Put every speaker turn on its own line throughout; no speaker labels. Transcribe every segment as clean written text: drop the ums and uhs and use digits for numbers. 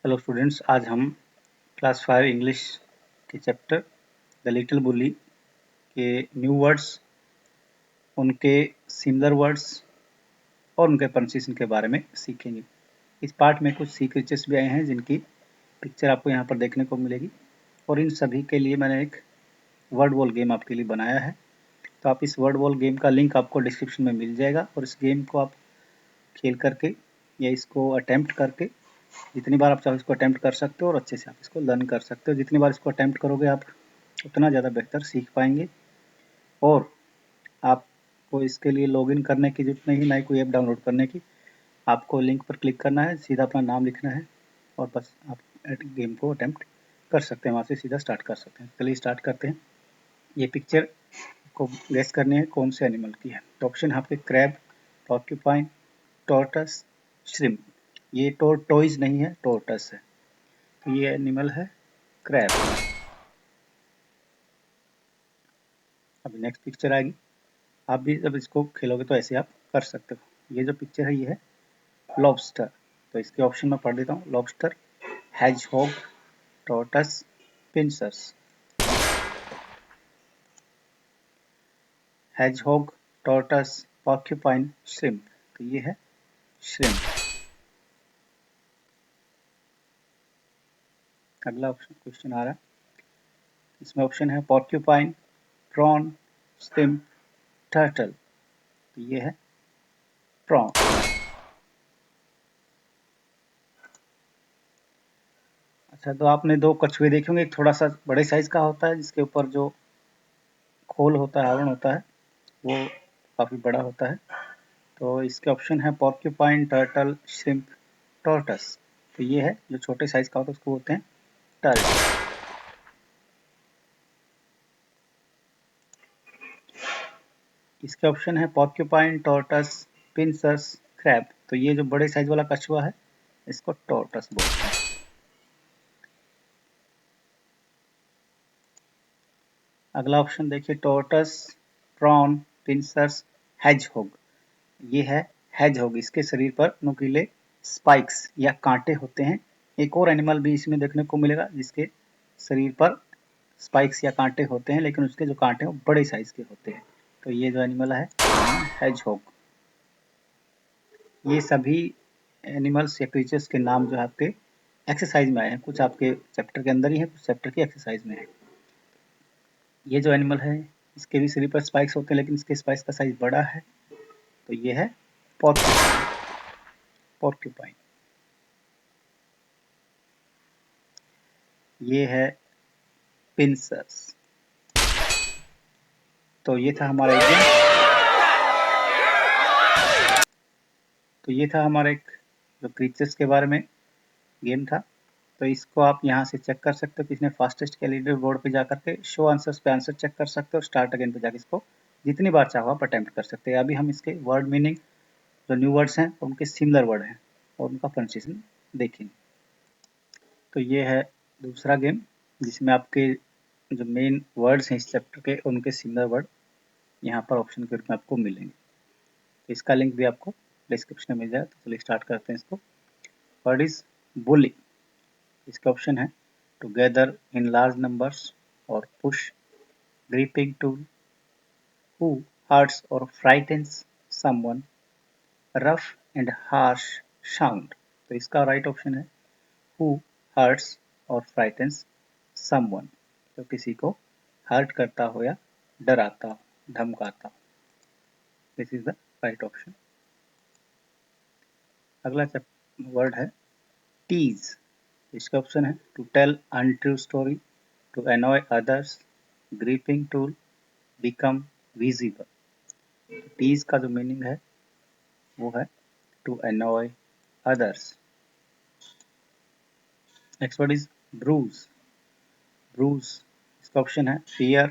Hello students, आज हम class 5 English के चैप्टर द लिटिल बुली के न्यू वर्ड्स, उनके सिमिलर वर्ड्स और उनके प्रोनाउंसिएशन के बारे में सीखेंगे। इस पार्ट में कुछ सी क्रीचर्स भी आए हैं जिनकी पिक्चर आपको यहाँ पर देखने को मिलेगी और इन सभी के लिए मैंने एक वर्ड वॉल गेम आपके लिए बनाया है। तो आप इस वर्ड वॉल गेम का लिंक आपको डिस्क्रिप्शन में मिल जाएगा और इस गेम को आप खेल करके या इसको अटेम्प्ट करके जितनी बार आप चाहो इसको अटेम्प्ट कर सकते हो और अच्छे से आप इसको लर्न कर सकते हो। जितनी बार इसको अटेम्प्ट करोगे आप उतना ज़्यादा बेहतर सीख पाएंगे और आपको इसके लिए लॉगिन करने की जरूरत नहीं, ना ही कोई ऐप डाउनलोड करने की। आपको लिंक पर क्लिक करना है, सीधा अपना नाम लिखना है और बस आप गेम को अटेम्प्ट कर सकते हैं, वहाँ से सीधा स्टार्ट कर सकते हैं। चलिए स्टार्ट करते हैं। ये पिक्चर को गेस करनी है कौन से एनिमल की है। तो ऑप्शन है आपके क्रैब, पॉर्क्यूपाइन, टॉर्टस, श्रिम्प। ये टॉयज नहीं है, टॉर्टस है। तो ये एनिमल है क्रैब। अभी नेक्स्ट पिक्चर आएगी। आप भी जब इसको खेलोगे तो ऐसे आप कर सकते हो। ये जो पिक्चर है ये है लॉबस्टर। तो इसके ऑप्शन में पढ़ देता हूँ। Lobster, hedgehog, tortoise, pincers. Hedgehog, tortoise, porcupine, shrimp. तो ये है श्रिम्प। अगला ऑप्शन क्वेश्चन आ रहा है, इसमें ऑप्शन है पॉर्क्यूपाइन, प्रॉन, श्रिम्प, टर्टल। तो ये है प्रॉन। अच्छा, तो आपने दो कछुए देखे होंगे, एक थोड़ा सा बड़े साइज का होता है जिसके ऊपर जो खोल होता है, आवरण होता है, वो काफ़ी बड़ा होता है। तो इसके ऑप्शन है पॉर्क्यूपाइन, टर्टल, श्रिम्प, टॉर्टस। तो ये है जो छोटे साइज का होता है उसको बोलते हैं टर्टल। इसके ऑप्शन है पॉर्क्यूपाइन, टॉर्टस, पिंसर्स, क्रैब। तो ये जो बड़े साइज वाला कछुआ है इसको टॉर्टस बोलते हैं। अगला ऑप्शन देखिए, टॉर्टस, प्रॉन, पिंसर्स, हैजहॉग। ये है हैजहॉग। इसके शरीर पर नुकीले स्पाइक्स या कांटे होते हैं। एक और एनिमल भी इसमें देखने को मिलेगा जिसके शरीर पर स्पाइक्स या कांटे होते हैं, लेकिन उसके जो कांटे हैं वो बड़े साइज के होते हैं। तो ये जो एनिमल है हैजहॉग। ये सभी एनिमल्स या क्रीचर्स के नाम जो है आपके एक्सरसाइज में आए हैं। कुछ आपके चैप्टर के अंदर ही है, कुछ चैप्टर की एक्सरसाइज में है। ये जो एनिमल है इसके भी शरीर पर स्पाइक्स होते हैं, लेकिन इसके स्पाइक्स का साइज बड़ा है। तो ये है पॉर्क्यूपाइन। पॉर्क्यूपाइन। ये है पिंसर्स। तो ये था हमारा एक जो क्रीचर्स के बारे में गेम था। तो इसको आप यहाँ से चेक कर सकते हो कि इसने फास्टेस्ट किया। लीडर बोर्ड पे जाकर के शो आंसर्स पे आंसर चेक कर सकते हो और स्टार्ट अगेन पे जाकर इसको जितनी बार चाहो आप अटेम्प्ट कर सकते हैं। अभी हम इसके वर्ड मीनिंग, जो न्यू वर्ड्स हैं उनके सिमिलर वर्ड हैं और उनका प्रोनाउंसिएशन देखेंगे। तो ये है दूसरा गेम जिसमें आपके जो मेन वर्ड्स हैं इस चैप्टर के उनके सिमिलर वर्ड यहाँ पर ऑप्शन के रूप में आपको मिलेंगे। इसका लिंक भी आपको डिस्क्रिप्शन में मिल जाए। तो चलिए स्टार्ट करते हैं इसको। Word is bully. इसका ऑप्शन है to gather in large numbers और push, gripping tool, who hurts और frightens someone, rough and harsh sound. तो इसका राइट ऑप्शन है हु हर्ट्स और फ्राइटन्स समवन। तो किसी को हर्ट करता हो या डराता हो, धमकाता हो। This is the right option. अगला वर्ड है टीज। इसका ऑप्शन है to tell untrue story, to annoy others, gripping tool, become visible. Tease का जो मीनिंग है वो है to annoy others. Next word is bruise. Bruise, इसका ऑप्शन है फियर,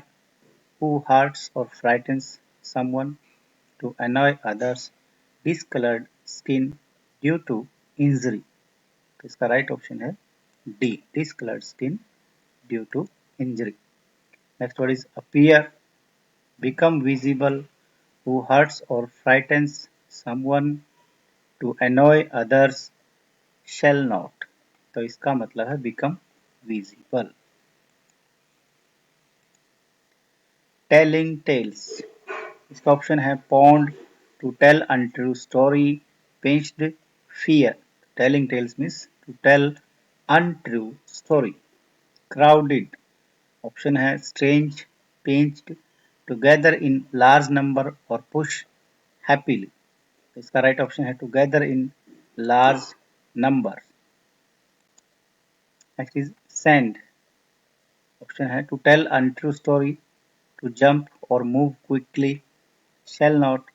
हु हर्ट्स और frightens someone, to annoy others, discoloured skin due to injury. तो इसका राइट ऑप्शन है D, discoloured skin due to injury. Next word is appear, become visible, who hurts or frightens someone, to annoy others, shall not। तो इसका मतलब है become visible. Telling tales, इसका option है pond, to tell untrue story, pinched, fear. Telling tales means to tell untrue story. Crowded, option है strange, pinched, together in large number और push happily. इसका right option है together in large number. Next is send, option है to tell untrue story, to jump और move quickly, shall not,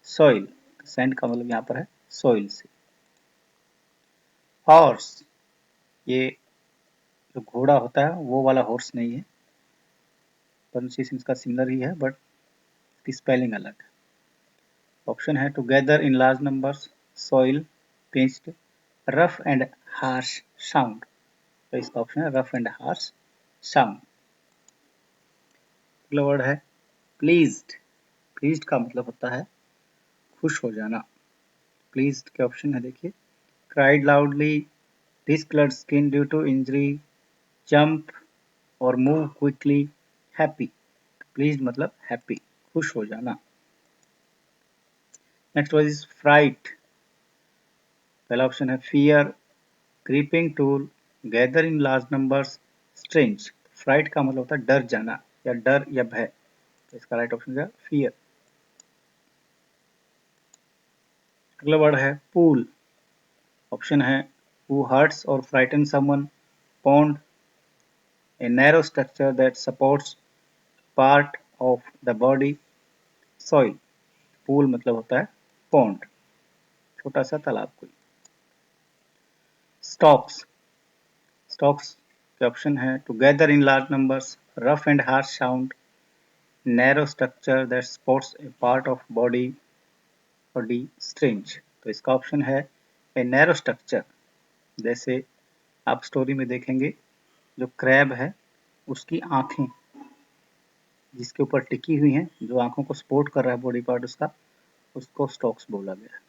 soil. Send का मतलब यहाँ पर है सोइल से। हॉर्स, ये जो घोड़ा होता है वो वाला हॉर्स नहीं है, प्रोनाउंसिएशन इसका सिमिलर ही है बट इसकी स्पेलिंग अलग है। ऑप्शन है together in large numbers, soil, pinched, rough and harsh sound. तो इसका ऑप्शन है रफ एंड हार्श साउंड। अगला वर्ड है प्लीज्ड। प्लीज्ड का मतलब होता है खुश हो जाना। प्लीज्ड के ऑप्शन है देखिए, cried loudly, discoloured skin due to injury, jump और मूव क्विकली, हैप्पी। प्लीज्ड मतलब हैप्पी, खुश हो जाना। Next word is fright. पहला ऑप्शन है fear, creeping tool, gather in large numbers, strange. Fright का मतलब होता है डर जाना या डर या भय। तो इसका राइट ऑप्शन है फियर। अगला वर्ड है पूल। ऑप्शन है हु हर्ट्स और frighten someone, pond, a narrow structure that supports part of the body, soil। Pool मतलब होता है पॉन्ड, छोटा सा तालाब कोई। स्टॉक्स, स्टॉक्स के ऑप्शन है together in large numbers, rough and harsh sound, narrow structure that supports A part of body, और डी स्ट्रेंज। तो इसका ऑप्शन है ए नैरो स्ट्रक्चर। जैसे आप स्टोरी में देखेंगे जो क्रैब है उसकी आंखें जिसके ऊपर टिकी हुई हैं, जो आंखों को सपोर्ट कर रहा है बॉडी पार्ट उसका, उसको स्टॉक्स बोला गया है।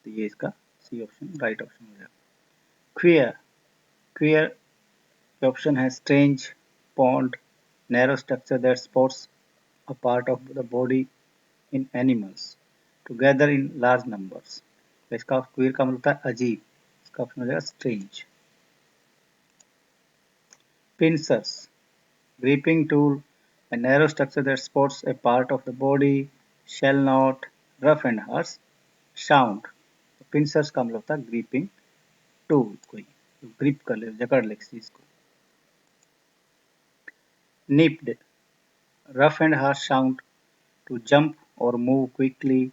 तो ये इसका सी ऑप्शन राइट ऑप्शन हो जाएगा। क्वियर, क्वियर के ऑप्शन है strange, pond, narrow structure that supports a part of the body in animals, together in large numbers. तो इसका क्वियर का मतलब होता है अजीब, इसका ऑप्शन हो जाएगा strange. Pincers, gripping tool, a narrow structure that supports a part of the body, shall not, rough and harsh sound। Pincers का मतलब होता है ग्रिपिंग टूल, कोई ग्रिप कर ले, जकड़ ले चीज को। Nipped, rough and harsh sound, to jump और move quickly,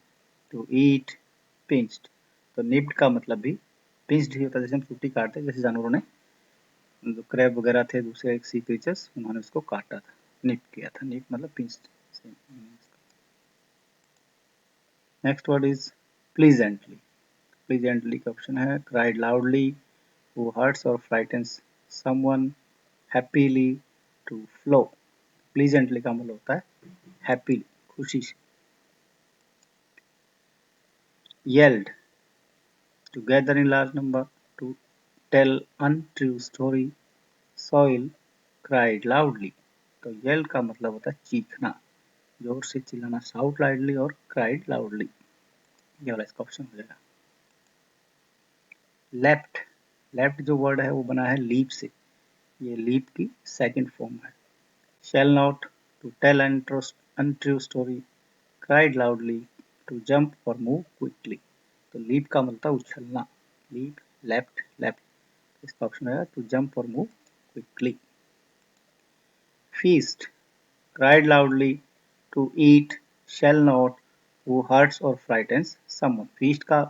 to eat, pinched. तो निप्ड का मतलब भी पिंच्ड ही होता है, जैसे हम चुट्टी काटते हैं, जैसे जानवरों ने, जो क्रैब वगैरह थे दूसरे सी क्रीचर्स, उन्होंने उसको काटा था, निप किया था। निप मतलब pinched. Next word is pleasantly. Pleasantly का ऑप्शन है क्राइड लाउडली, हु हर्ट्स और frightens someone, happily, to flow. Pleasantly का मतलब होता है हैप्पीली, खुशी से। Yelled, together in large number, to tell untrue story, soil, cried loudly. तो येल्ड का मतलब होता है चीखना, जोर से चिल्लाना, साउट लाउडली और क्राइड लाउडली। ये वाला इसका ऑप्शन हो जाएगा। लेफ्ट, लेफ्ट जो वर्ड है वो बना है लीप से, ये लीप की सेकंड फॉर्म है। Shall not, to tell untrue story, cried loudly, to jump और मूव क्विकली। तो लीप का मतलब है उछलना, लीप, लेफ्ट, लेफ्ट। इसका ऑप्शन है टू जंप और move quickly. Feast, cried loudly, to eat, shall not, who hurts or frightens someone। Feast का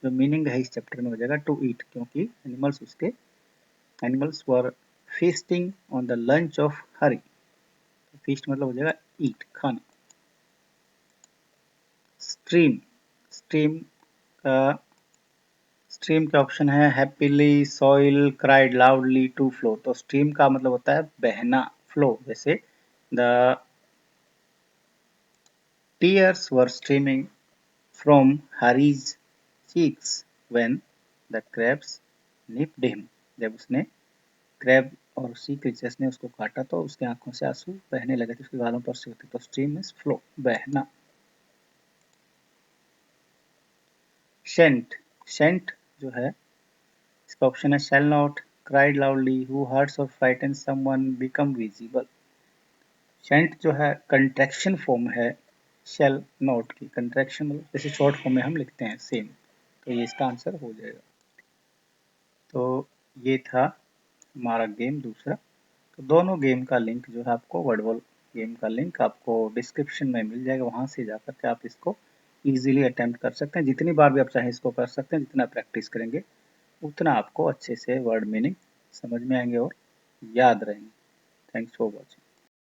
जो मीनिंग है इस चैप्टर में हो जाएगा टू ईट, क्योंकि animals were feasting on the lunch of Harry. Feast मतलब हो जाएगा ईट, खाना। स्ट्रीम, स्ट्रीम का स्ट्रीम का ऑप्शन है happily, soil, cried loudly, to flow. तो स्ट्रीम का मतलब होता है बहना, फ्लो। जैसे the tears were streaming from Harry's cheeks when the crabs nipped him, जब उसने क्रैब और सी क्रीचर्स ने उसको काटा तो उसके आंखों से आंसू बहने लगे थे, उसके गालों पर से होते। तो स्ट्रीम इज फ्लो, बहना। शेंट, शेंट जो है इसका ऑप्शन है shall not, cried loudly, who hurts और frighten someone, become visible. Shan't जो है कंट्रैक्शन फॉर्म है शेल नॉट की, कंट्रैक्शन मतलब जैसे शॉर्ट फॉर्म में हम लिखते हैं सेम, तो ये इसका आंसर हो जाएगा। तो ये था हमारा गेम दूसरा। तो दोनों गेम का लिंक जो है आपको, वर्डवॉल गेम का लिंक आपको डिस्क्रिप्शन में मिल जाएगा, वहाँ से जाकर के आप इसको ईजिली अटेम्प्ट कर सकते हैं। जितनी बार भी आप चाहें इसको कर सकते हैं, जितना प्रैक्टिस करेंगे उतना आपको अच्छे से वर्ड मीनिंग समझ में आएंगे और याद रहेंगे। Thanks for watching.